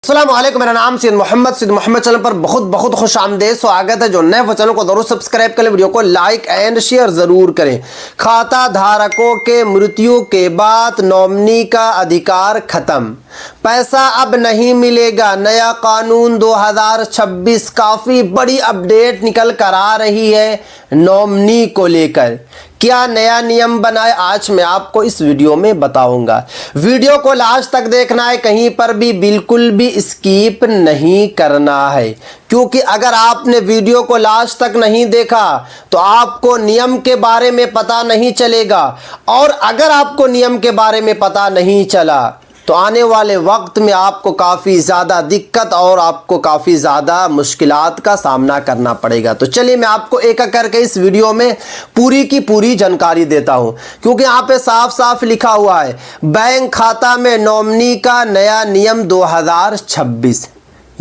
अस्सलाम वालेकुम, मेरा नाम सैयद मोहम्मद चैनल पर बहुत बहुत खुश आमदेद स्वागत है। जो नए वो चैनल को जरूर सब्सक्राइब करें, वीडियो को लाइक एंड शेयर जरूर करें। खाता धारकों के मृत्यु के बाद नॉमिनी का अधिकार खत्म, पैसा अब नहीं मिलेगा। नया कानून 2026 काफी बड़ी अपडेट निकल कर आ रही है नॉमिनी को लेकर। क्या नया नियम बना है, आज मैं आपको इस वीडियो में बताऊंगा। वीडियो को लास्ट तक देखना है, कहीं पर भी बिल्कुल भी स्किप नहीं करना है, क्योंकि अगर आपने वीडियो को लास्ट तक नहीं देखा तो आपको नियम के बारे में पता नहीं चलेगा, और अगर आपको नियम के बारे में पता नहीं चला तो आने वाले वक्त में आपको काफ़ी ज़्यादा दिक्कत और आपको काफ़ी ज़्यादा मुश्किलात का सामना करना पड़ेगा। तो चलिए मैं आपको एक एक करके इस वीडियो में पूरी की पूरी जानकारी देता हूं, क्योंकि यहाँ पे साफ साफ लिखा हुआ है बैंक खाता में नॉमिनी का नया नियम 2026,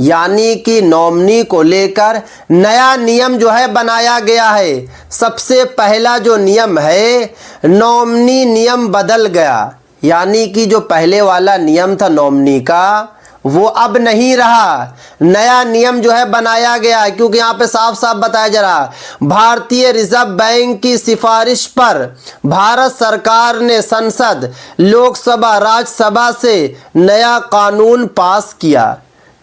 यानी कि नॉमिनी को लेकर नया नियम जो है बनाया गया है। सबसे पहला जो नियम है, नॉमिनी नियम बदल गया, यानी कि जो पहले वाला नियम था नॉमिनी का वो अब नहीं रहा, नया नियम जो है बनाया गया है। क्योंकि यहाँ पे साफ साफ बताया जा रहा, भारतीय रिजर्व बैंक की सिफारिश पर भारत सरकार ने संसद, लोकसभा, राज्यसभा से नया कानून पास किया,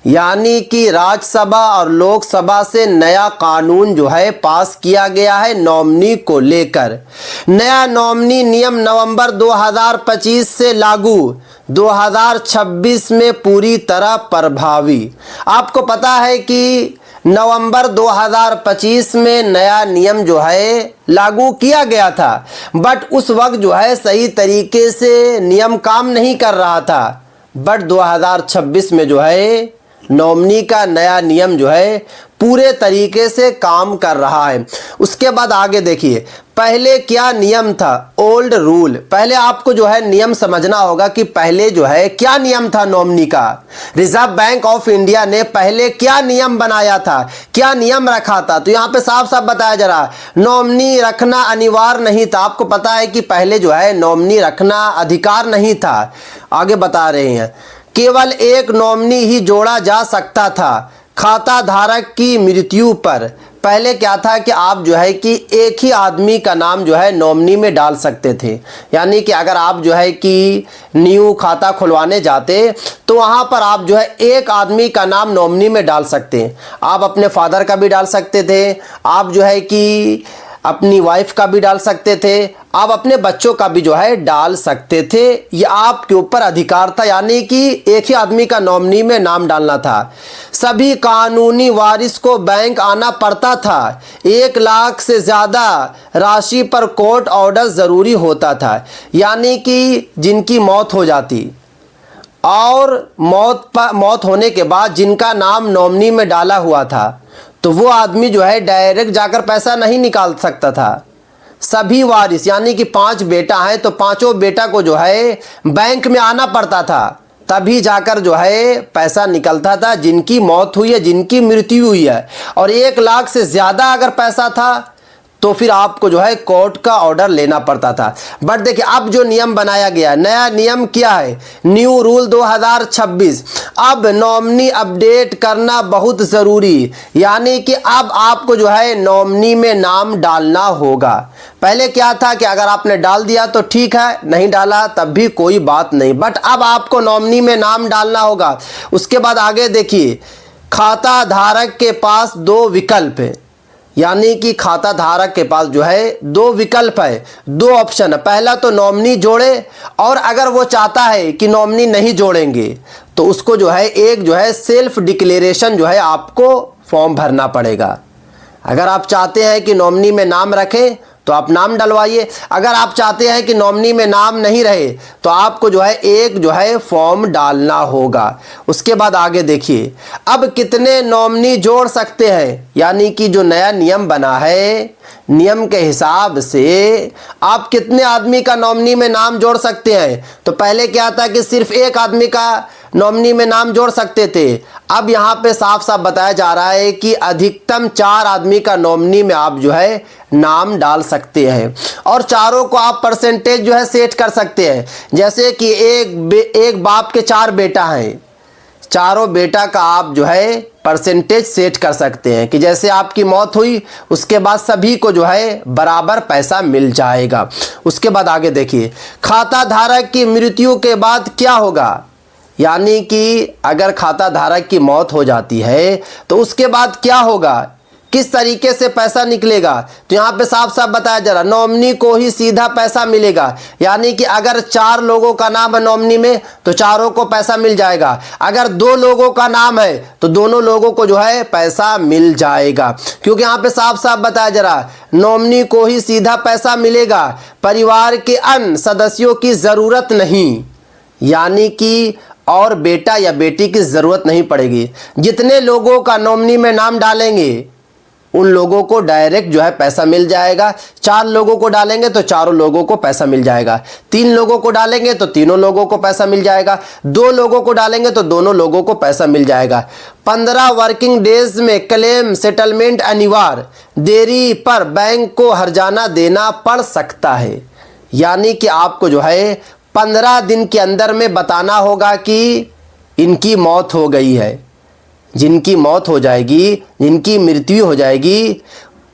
यानी कि राज्यसभा और लोकसभा से नया कानून जो है पास किया गया है नॉमिनी को लेकर। नया नॉमिनी नियम नवंबर 2025 से लागू, 2026 में पूरी तरह प्रभावी। आपको पता है कि नवंबर 2025 में नया नियम जो है लागू किया गया था, बट उस वक्त जो है सही तरीके से नियम काम नहीं कर रहा था। बट 2026 में जो है नॉमिनी का नया नियम जो है पूरे तरीके से काम कर रहा है। उसके बाद आगे देखिए, पहले क्या नियम था, ओल्ड रूल। पहले आपको जो है नियम समझना होगा कि पहले जो है क्या नियम था नॉमिनी का। रिजर्व बैंक ऑफ इंडिया ने पहले क्या नियम बनाया था, क्या नियम रखा था, तो यहाँ पे साफ साफ बताया जा रहा, नॉमिनी रखना अनिवार्य नहीं था। आपको पता है कि पहले जो है नॉमिनी रखना अधिकार नहीं था। आगे बता रहे हैं, केवल एक नॉमिनी ही जोड़ा जा सकता था खाता धारक की मृत्यु पर। पहले क्या था कि आप जो है कि एक ही आदमी का नाम जो है नॉमिनी में डाल सकते थे, यानी कि अगर आप जो है कि न्यू खाता खुलवाने जाते तो वहाँ पर आप जो है एक आदमी का नाम नॉमिनी में डाल सकते। आप अपने फादर का भी डाल सकते थे, आप जो है कि अपनी वाइफ का भी डाल सकते थे, आप अपने बच्चों का भी जो है डाल सकते थे। ये आपके ऊपर अधिकार था, यानी कि एक ही आदमी का नॉमिनी में नाम डालना था। सभी कानूनी वारिस को बैंक आना पड़ता था। 1 लाख से ज़्यादा राशि पर कोर्ट ऑर्डर ज़रूरी होता था, यानी कि जिनकी मौत हो जाती और मौत होने के बाद जिनका नाम नॉमिनी में डाला हुआ था तो वो आदमी जो है डायरेक्ट जाकर पैसा नहीं निकाल सकता था। सभी वारिस, यानी कि 5 बेटा हैं तो पांचों बेटा को जो है बैंक में आना पड़ता था, तभी जाकर जो है पैसा निकलता था। जिनकी मौत हुई है, जिनकी मृत्यु हुई है और 1 लाख से ज़्यादा अगर पैसा था तो फिर आपको जो है कोर्ट का ऑर्डर लेना पड़ता था। बट देखिए अब जो नियम बनाया गया, नया नियम क्या है, न्यू रूल 2026। अब नॉमिनी अपडेट करना बहुत ज़रूरी, यानी कि अब आपको जो है नॉमिनी में नाम डालना होगा। पहले क्या था कि अगर आपने डाल दिया तो ठीक है, नहीं डाला तब भी कोई बात नहीं, बट अब आपको नॉमिनी में नाम डालना होगा। उसके बाद आगे देखिए, खाता धारक के पास 2 विकल्प है, यानी कि खाता धारक के पास जो है 2 विकल्प है, 2 ऑप्शन है। पहला तो नॉमिनी जोड़े, और अगर वो चाहता है कि नॉमिनी नहीं जोड़ेंगे तो उसको जो है एक जो है सेल्फ डिक्लेरेशन जो है आपको फॉर्म भरना पड़ेगा। अगर आप चाहते हैं कि नॉमिनी में नाम रखें तो आप नाम डलवाइए, अगर आप चाहते हैं कि नॉमिनी में नाम नहीं रहे तो आपको जो है एक जो है फॉर्म डालना होगा। उसके बाद आगे देखिए, अब कितने नॉमिनी जोड़ सकते हैं, यानी कि जो नया नियम बना है, नियम के हिसाब से आप कितने आदमी का नॉमिनी में नाम जोड़ सकते हैं। तो पहले क्या था कि सिर्फ एक आदमी का नॉमिनी में नाम जोड़ सकते थे, अब यहाँ पे साफ साफ बताया जा रहा है कि अधिकतम 4 आदमी का नॉमिनी में आप जो है नाम डाल सकते हैं, और चारों को आप परसेंटेज जो है सेट कर सकते हैं। जैसे कि एक बाप के 4 बेटा हैं, चारों बेटा का आप जो है परसेंटेज सेट कर सकते हैं कि जैसे आपकी मौत हुई उसके बाद सभी को जो है बराबर पैसा मिल जाएगा। उसके बाद आगे देखिए, खाता धारक की मृत्यु के बाद क्या होगा, यानी कि अगर खाता धारक की मौत हो जाती है तो उसके बाद क्या होगा, किस तरीके से पैसा निकलेगा। तो यहाँ पे साफ साफ बताया जा रहा, नॉमिनी को ही सीधा पैसा मिलेगा, यानी कि अगर 4 लोगों का नाम है नॉमिनी में तो चारों को पैसा मिल जाएगा। अगर 2 लोगों का नाम है तो दोनों लोगों को जो है पैसा मिल जाएगा, क्योंकि यहाँ पे साफ साफ बताया जा रहा, नॉमिनी को ही सीधा पैसा मिलेगा, परिवार के अन्य सदस्यों की जरूरत नहीं, यानी कि और बेटा या बेटी की जरूरत नहीं पड़ेगी। जितने लोगों का नॉमिनी में नाम डालेंगे उन लोगों को डायरेक्ट जो है पैसा मिल जाएगा। 4 लोगों को डालेंगे तो चारों लोगों को पैसा मिल जाएगा, 3 लोगों को डालेंगे तो तीनों लोगों को पैसा मिल जाएगा, 2 लोगों को डालेंगे तो दोनों लोगों को पैसा मिल जाएगा। 15 वर्किंग डेज में क्लेम सेटलमेंट अनिवार्य, देरी पर बैंक को हर्जाना देना पड़ सकता है, यानी कि आपको जो है 15 दिन के अंदर में बताना होगा कि इनकी मौत हो गई है। जिनकी मौत हो जाएगी, जिनकी मृत्यु हो जाएगी,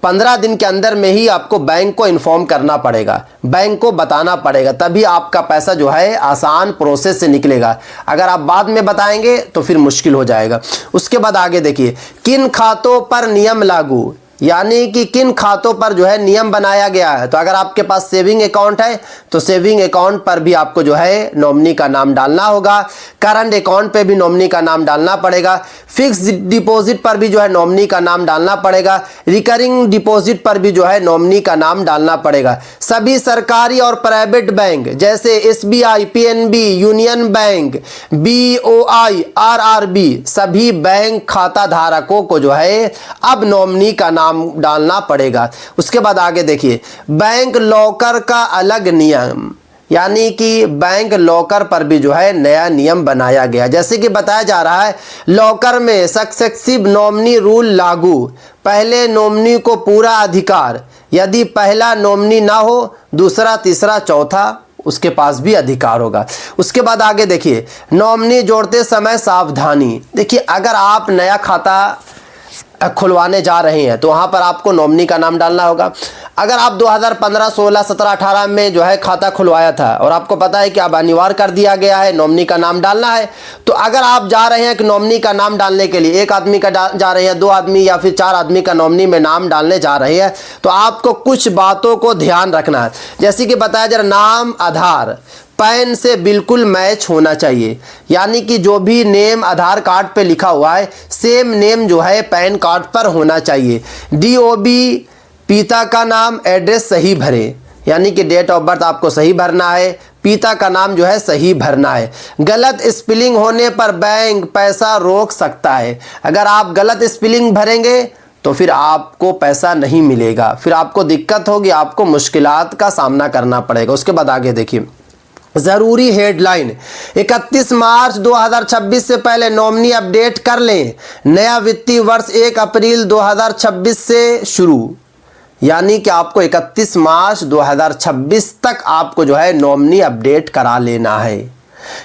15 दिन के अंदर में ही आपको बैंक को इन्फॉर्म करना पड़ेगा, बैंक को बताना पड़ेगा, तभी आपका पैसा जो है आसान प्रोसेस से निकलेगा। अगर आप बाद में बताएंगे तो फिर मुश्किल हो जाएगा। उसके बाद आगे देखिए, किन खातों पर नियम लागू, यानी कि किन खातों पर जो है नियम बनाया गया है। तो अगर आपके पास सेविंग अकाउंट है तो सेविंग अकाउंट पर भी आपको जो है नॉमिनी का नाम डालना होगा, करंट अकाउंट पे भी नॉमिनी का नाम डालना पड़ेगा, फिक्स डिपॉजिट पर भी जो है नॉमिनी का नाम डालना पड़ेगा, रिकरिंग डिपॉजिट पर भी जो है नॉमिनी का नाम डालना पड़ेगा। सभी सरकारी और प्राइवेट बैंक जैसे SBI, PNB, union bank, BOI, RRB, सभी बैंक खाता धारकों को जो है अब नॉमिनी का नाम डालना पड़ेगा। उसके बाद आगे देखिए, बैंक लॉकर का अलग नियम, यानी कि बैंक लॉकर पर भी जो है नया नियम बनाया गया। जैसे कि बताया जा रहा है, लॉकर में सक्सेसिव नॉमिनी रूल लागू, पहले नॉमिनी को पूरा अधिकार, यदि पहला नॉमिनी ना हो दूसरा तीसरा चौथा उसके पास भी अधिकार होगा। उसके बाद आगे देखिए, नॉमिनी जोड़ते समय सावधानी। देखिए, अगर आप नया खाता खुलवाने जा रहे हैं तो वहाँ पर आपको नॉमिनी का नाम डालना होगा। अगर आप 2015, 16, 17, 18 में जो है खाता खुलवाया था और आपको पता है कि अब अनिवार्य कर दिया गया है नॉमिनी का नाम डालना है, तो अगर आप जा रहे हैं कि नॉमिनी का नाम डालने के लिए, एक आदमी का जा रहे हैं, 2 आदमी या फिर 4 आदमी का नॉमिनी में नाम डालने जा रहे हैं, तो आपको कुछ बातों को ध्यान रखना है। जैसे कि बताया जा रहा, नाम आधार पैन से बिल्कुल मैच होना चाहिए, यानी कि जो भी नेम आधार कार्ड पे लिखा हुआ है सेम नेम जो है पैन कार्ड पर होना चाहिए। DOB पिता का नाम, एड्रेस सही भरें, यानी कि डेट ऑफ बर्थ आपको सही भरना है, पिता का नाम जो है सही भरना है। गलत स्पेलिंग होने पर बैंक पैसा रोक सकता है। अगर आप गलत स्पेलिंग भरेंगे तो फिर आपको पैसा नहीं मिलेगा, फिर आपको दिक्कत होगी, आपको मुश्किलात का सामना करना पड़ेगा। उसके बाद आगे देखिए, ज़रूरी हेडलाइन, 31 मार्च 2026 से पहले नॉमिनी अपडेट कर लें। नया वित्तीय वर्ष 1 अप्रैल 2026 से शुरू, यानी कि आपको 31 मार्च 2026 तक आपको जो है नॉमिनी अपडेट करा लेना है,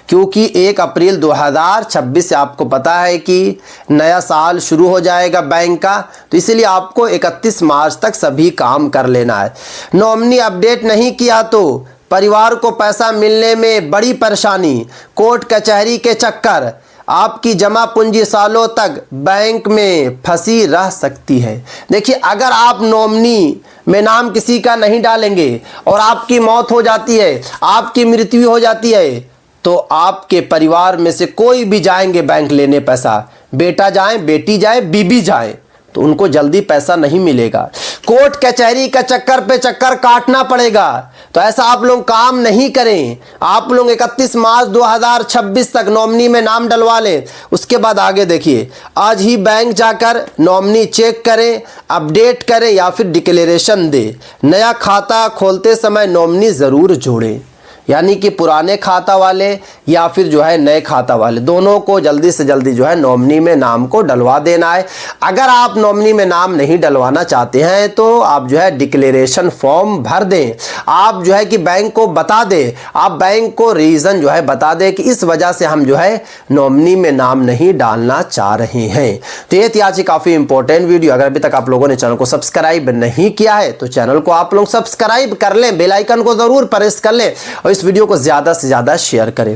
क्योंकि 1 अप्रैल 2026 से आपको पता है कि नया साल शुरू हो जाएगा बैंक का, तो इसलिए आपको 31 मार्च तक सभी काम कर लेना है। नॉमिनी अपडेट नहीं किया तो परिवार को पैसा मिलने में बड़ी परेशानी, कोर्ट कचहरी के चक्कर, आपकी जमा पूंजी सालों तक बैंक में फंसी रह सकती है। देखिए, अगर आप नॉमिनी में नाम किसी का नहीं डालेंगे और आपकी मौत हो जाती है, आपकी मृत्यु हो जाती है, तो आपके परिवार में से कोई भी जाएंगे बैंक लेने पैसा, बेटा जाए, बेटी जाए, बीबी जाए, तो उनको जल्दी पैसा नहीं मिलेगा। कोर्ट कचहरी का चक्कर पे चक्कर काटना पड़ेगा। तो ऐसा आप लोग काम नहीं करें। आप लोग 31 मार्च 2026 तक नॉमिनी में नाम डलवा लें। उसके बाद आगे देखिए, आज ही बैंक जाकर नॉमिनी चेक करें, अपडेट करें या फिर डिक्लेरेशन दें। नया खाता खोलते समय नॉमिनी ज़रूर जोड़ें। यानी कि पुराने खाता वाले या फिर जो है नए खाता वाले, दोनों को जल्दी से जल्दी जो है नॉमिनी में नाम को डलवा देना है। अगर आप नॉमिनी में नाम नहीं डलवाना चाहते हैं तो आप जो है डिक्लेरेशन फॉर्म भर दें। आप जो है कि बैंक को बता दें, आप बैंक को रीज़न जो है बता दें कि इस वजह से हम जो है नॉमिनी में नाम नहीं डालना चाह रहे हैं। तो ये थी आज की काफ़ी इंपॉर्टेंट वीडियो। अगर अभी तक आप लोगों ने चैनल को सब्सक्राइब नहीं किया है तो चैनल को आप लोग सब्सक्राइब कर लें, बेल आइकन को ज़रूर प्रेस कर लें और इस वीडियो को ज़्यादा से ज़्यादा शेयर करें।